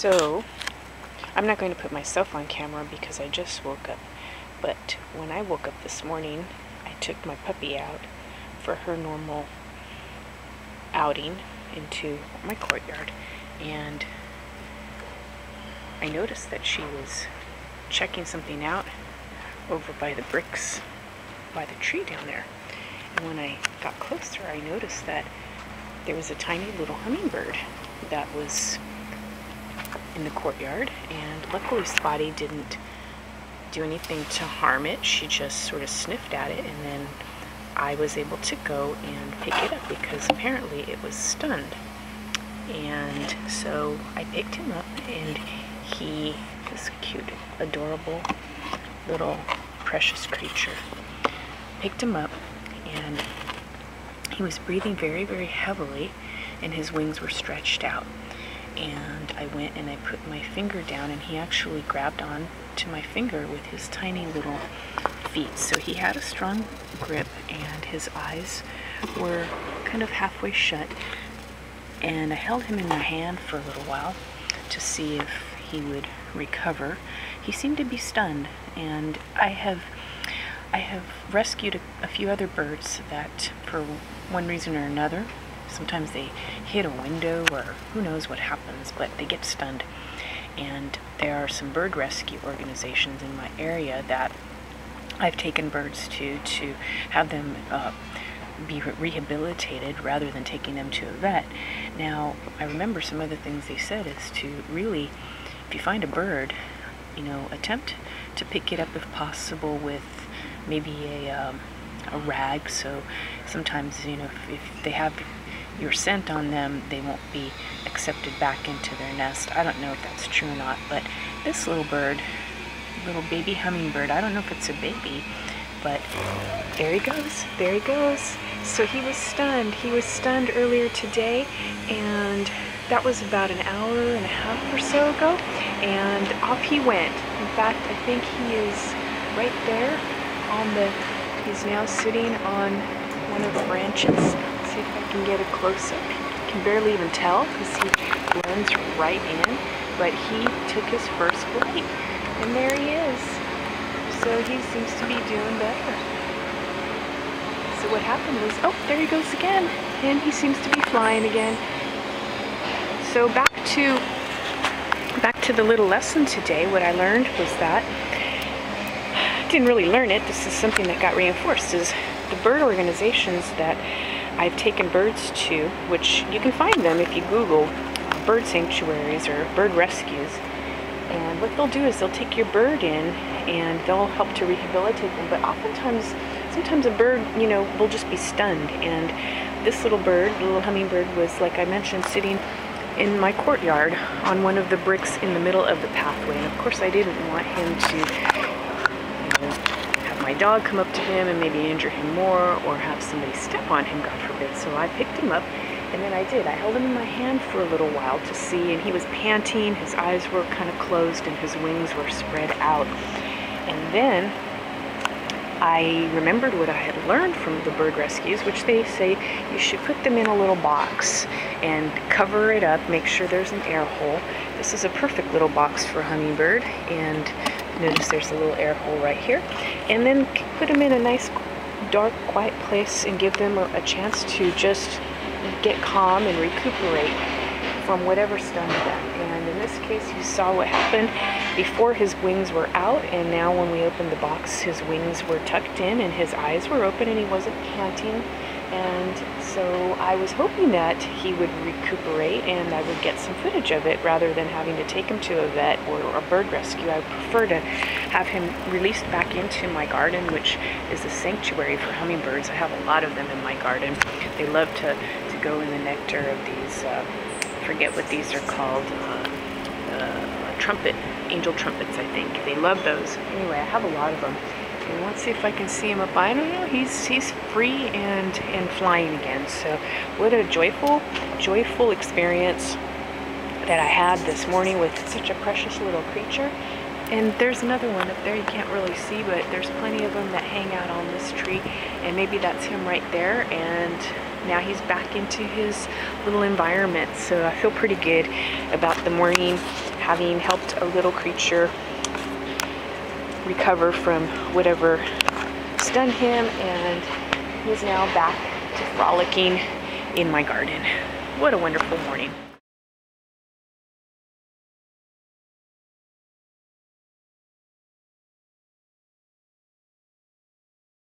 So, I'm not going to put myself on camera because I just woke up. But when I woke up this morning, I took my puppy out for her normal outing into my courtyard. And I noticed that she was checking something out over by the bricks by the tree down there. And when I got closer, I noticed that there was a tiny little hummingbird that was in the courtyard, and luckily Spotty didn't do anything to harm it. She just sort of sniffed at it, and then I was able to go and pick it up because apparently it was stunned. And so I picked him up, and he is a cute, adorable little precious creature. Picked him up, and he was breathing very, very heavily, and his wings were stretched out. And I went and I put my finger down, and he actually grabbed on to my finger with his tiny little feet. So he had a strong grip, and his eyes were kind of halfway shut. And I held him in my hand for a little while to see if he would recover. He seemed to be stunned, and I have rescued a few other birds that, for one reason or another, sometimes they hit a window or who knows what happens, but they get stunned. And there are some bird rescue organizations in my area that I've taken birds to have them be rehabilitated rather than taking them to a vet. Now, I remember some of the things they said is to really, if you find a bird, attempt to pick it up if possible with maybe a rag. So sometimes, if they have your scent on them, they won't be accepted back into their nest. I don't know if that's true or not, but this little bird, little baby hummingbird, I don't know if it's a baby, but there he goes. So he was stunned earlier today, and that was about an hour and a half or so ago, and off he went. In fact, I think he is right there he's now sitting on one of the branches. Let's see if I can get a close-up. You can barely even tell because he blends right in, but he took his first flight, and there he is. So he seems to be doing better. So what happened was, oh, there he goes again, and he seems to be flying again. So back to the little lesson today. What I learned was that, I didn't really learn it, this is something that got reinforced, is the bird organizations that I've taken birds to, which you can find them if you Google bird sanctuaries or bird rescues. And what they'll do is they'll take your bird in and they'll help to rehabilitate them. But sometimes a bird, will just be stunned. And this little bird, the little hummingbird, was, like I mentioned, sitting in my courtyard on one of the bricks in the middle of the pathway. And of course I didn't want him to have my dog come up to him and maybe injure him more, or have somebody step on him, God forbid. So I picked him up, and then I held him in my hand for a little while to see, and he was panting, his eyes were kind of closed, and his wings were spread out. And then I remembered what I had learned from the bird rescues, which they say you should put them in a little box and cover it up, make sure there's an air hole. This is a perfect little box for a hummingbird, and notice there's a little air hole right here. And then put them in a nice, dark, quiet place and give them a chance to just get calm and recuperate from whatever stunned them. And in this case, you saw what happened before. His wings were out, and now when we opened the box, his wings were tucked in and his eyes were open and he wasn't panting. And so I was hoping that he would recuperate and I would get some footage of it rather than having to take him to a vet or a bird rescue. I prefer to have him released back into my garden, which is a sanctuary for hummingbirds. I have a lot of them in my garden. They love to go in the nectar of these, I forget what these are called, angel trumpets, I think. They love those. Anyway, I have a lot of them. And let's see if I can see him up. I don't know. He's free and flying again. So what a joyful experience that I had this morning with such a precious little creature. And there's another one up there you can't really see, but there's plenty of them that hang out on this tree, and maybe that's him right there, and now he's back into his little environment. So I feel pretty good about the morning, having helped a little creature recover from whatever stunned him, and he's now back to frolicking in my garden. What a wonderful morning.